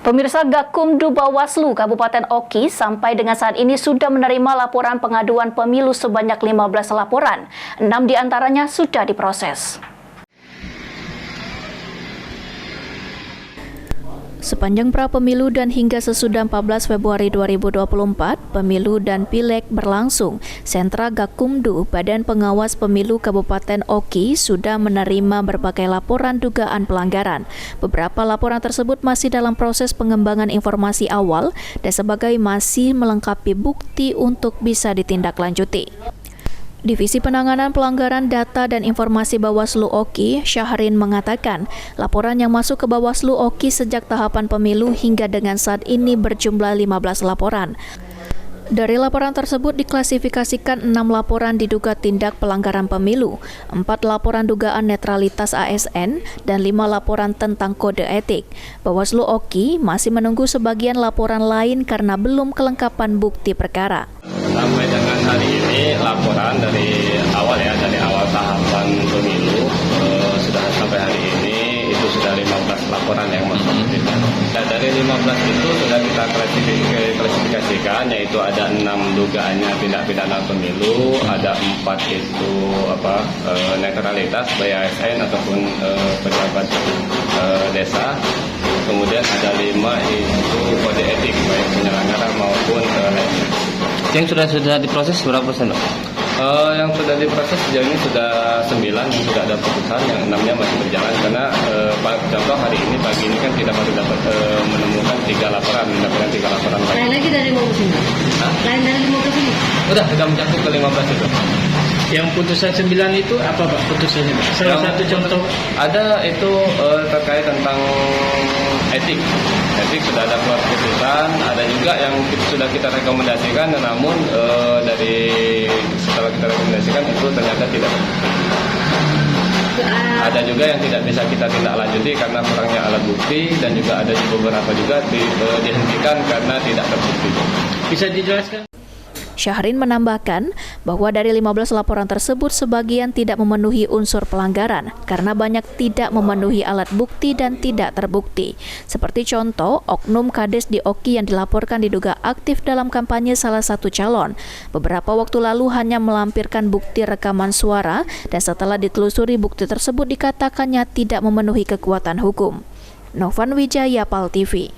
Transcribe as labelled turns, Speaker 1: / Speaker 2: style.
Speaker 1: Pemirsa, Gakumdu Bawaslu Kabupaten Oki sampai dengan saat ini sudah menerima laporan pengaduan pemilu sebanyak 15 laporan. 6 diantaranya sudah diproses. Sepanjang pra-pemilu dan hingga sesudah 14 Februari 2024, pemilu dan pileg berlangsung, Sentra Gakumdu, Badan Pengawas Pemilu Kabupaten Oki, sudah menerima berbagai laporan dugaan pelanggaran. Beberapa laporan tersebut masih dalam proses pengembangan informasi awal dan sebagai masih melengkapi bukti untuk bisa ditindaklanjuti. Divisi Penanganan Pelanggaran Data dan Informasi Bawaslu Oki, Syahrin, mengatakan laporan yang masuk ke Bawaslu Oki sejak tahapan pemilu hingga dengan saat ini berjumlah 15 laporan. Dari laporan tersebut diklasifikasikan 6 laporan diduga tindak pelanggaran pemilu, 4 laporan dugaan netralitas ASN, dan 5 laporan tentang kode etik. Bawaslu Oki masih menunggu sebagian laporan lain karena belum kelengkapan bukti perkara.
Speaker 2: Sampai dengan hari ini laporan dari awal tahapan pemilu sudah sampai hari ini itu sudah 15 laporan yang masuk. Dan dari 15 itu sudah kita klasifikasikan, yaitu ada 6 dugaannya tindak pidana pemilu, ada 4 itu netralitas baik ASN ataupun pejabat desa. Kemudian ada 5 itu kode etik baik penyelenggara maupun
Speaker 3: Yang sudah diproses berapa persen, Dok?
Speaker 2: Yang sudah diproses sejauh ini sudah 9, yang sudah ada putusan, yang 6-nya masih berjalan karena contoh hari ini pagi ini kan kita baru dapat menemukan 3 laporan, mendapatkan 3 laporan lagi.
Speaker 4: Lain lagi dari 15 ini? Lain dari 15 ini?
Speaker 2: Sudah mencakup ke 15 itu.
Speaker 3: Yang putusan 9 itu apa, Pak, putusannya? Salah satu contoh.
Speaker 2: Ada itu terkait tentang etik sudah ada keluar putusan, ada juga yang sudah kita rekomendasikan, namun setelah kita rekomendasikan itu ternyata tidak. Ada juga yang tidak bisa kita tindak lanjuti karena kurangnya alat bukti, dan juga ada beberapa juga dihentikan karena tidak terbukti.
Speaker 3: Bisa dijelaskan?
Speaker 1: Syahrin menambahkan bahwa dari 15 laporan tersebut sebagian tidak memenuhi unsur pelanggaran karena banyak tidak memenuhi alat bukti dan tidak terbukti. Seperti contoh, oknum kades di Oki yang dilaporkan diduga aktif dalam kampanye salah satu calon. Beberapa waktu lalu hanya melampirkan bukti rekaman suara dan setelah ditelusuri bukti tersebut dikatakannya tidak memenuhi kekuatan hukum. Novan Wijaya, PAL TV.